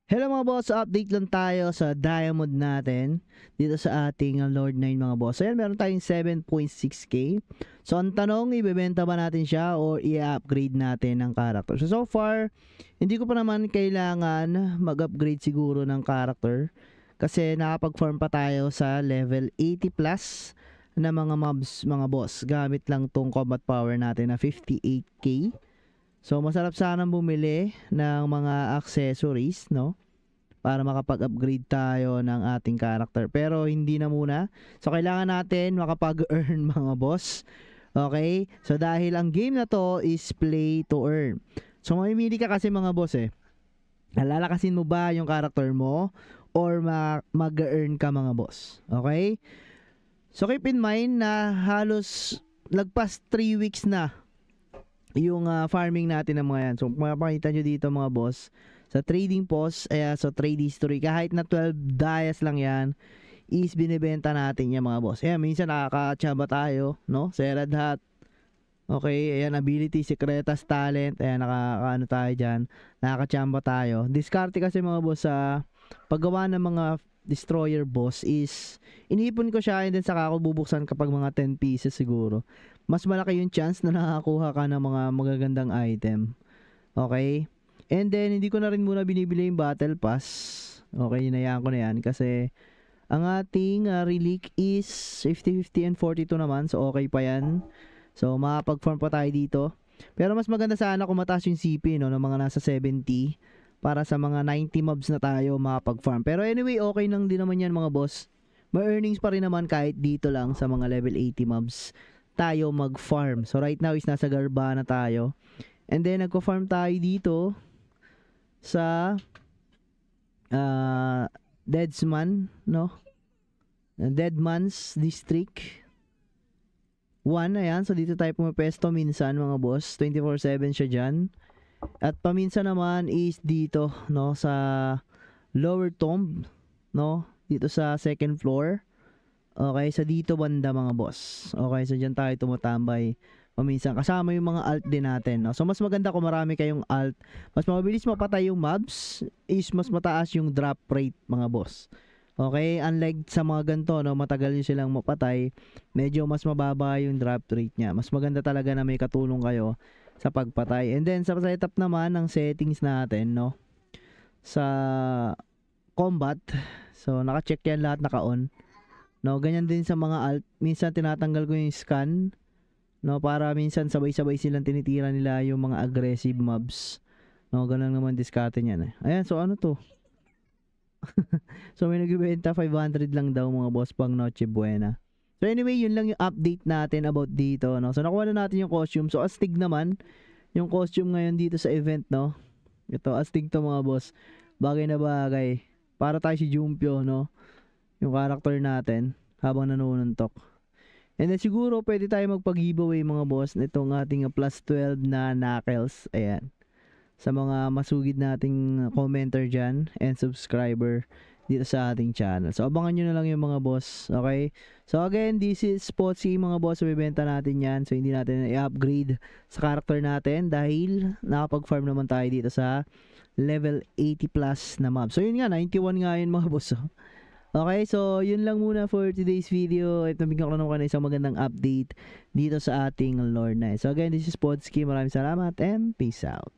Hello mga boss, update lang tayo sa diamond natin dito sa ating Lord 9 mga boss. Ayan, meron tayong 7.6k. So ang tanong, ibebenta ba natin siya or i-upgrade natin ng character? So far, hindi ko pa naman kailangan mag-upgrade siguro ng character kasi nakapag-farm pa tayo sa level 80 plus na mga mobs mga boss. Gamit lang tong combat power natin na 58k. So masarap sanang bumili ng mga accessories, no? Para makapag-upgrade tayo ng ating character. Pero hindi na muna. So kailangan natin makapag-earn mga boss. Okay? So dahil ang game na to is play to earn. So mamimili ka kasi mga boss eh. Lalakasin mo ba yung character mo or mag-earn ka mga boss? Okay? So keep in mind na halos lagpas 3 weeks na yung farming natin ng mga yan. So mapakita nyo dito mga boss, sa trading post, so trade history, kahit na 12 dias lang yan, is binibenta natin yan mga boss. Ayan, minsan nakaka-chamba tayo, no? Serad hat. Okay, ayan, ability, secretas, talent. Ayan, nakaka-ano tayo dyan. Nakaka-chamba tayo. Diskarte kasi mga boss sa paggawa ng mga destroyer boss is inipon ko siya and then saka ako bubuksan kapag mga 10 pieces siguro. Mas malaki yung chance na nakakuha ka ng mga magagandang item. Okay? And then hindi ko na rin muna binibili yung battle pass. Okay, hinayaan ko na yan kasi ang ating relic is 50-50 and 42 naman. So okay pa yan. So makapag-farm pa tayo dito. Pero mas maganda sana kung mataas yung CP, no, ng mga nasa 70 para sa mga 90 mobs na tayo makapag-farm. Pero anyway, okay lang din naman yan mga boss. May earnings pa rin naman kahit dito lang sa mga level 80 mobs tayo mag-farm. So right now is nasa Garba na tayo. And then nagko-farm tayo dito sa Deadsman, no? Deadman's District 1, ayan. So dito tayo pumapesto minsan mga boss. 24/7 siya dyan. At paminsan naman is dito, no, sa lower tomb, no, dito sa second floor. Okay, sa dito banda mga boss. Okay, so dyan tayo tumatambay paminsan. Kasama yung mga alt din natin, no. So mas maganda kung marami kayong alt. Mas mabilis mapatay yung mobs, is mas mataas yung drop rate mga boss. Okay, unlike sa mga ganito, no, matagal nyo silang mapatay, medyo mas mababa yung drop rate niya. Mas maganda talaga na may katulong kayo sa pagpatay. And then sa setup naman ng settings natin, no, sa combat, so naka-check yan lahat, naka-on, no. Ganyan din sa mga alt, minsan tinatanggal ko yung scan, no, para minsan sabay-sabay silang tinitira nila yung mga aggressive mobs, no. Ganun naman diskarte niyan eh. Ayan, so ano to? So may nagbibenta 500 lang daw mga boss pang Noche Buena. So anyway, yun lang yung update natin about dito, no. So nakuha na natin yung costume. So astig naman yung costume ngayon dito sa event, no. Ito, astig to mga boss. Bagay na bagay. Para tayo si Jumpio, no. Yung character natin habang nanununtok. And then siguro pwede tayo magpag-giveaway mga boss nitong ating plus 12 na knuckles. Ayan. Sa mga masugid nating commenter dyan and subscriber dito sa ating channel. So abangan nyo na lang yung mga boss. Okay? So again, this is Spotsy mga boss. Bibenta natin yan. So hindi natin i-upgrade sa character natin dahil nakapag-farm naman tayo dito sa level 80 plus na mob. So yun nga, 91 nga yun mga boss. Okay, so yun lang muna for today's video. Ito, bigyan ko na naman isang magandang update dito sa ating Lord 9. So again, this is Spotsy. Maraming salamat and peace out.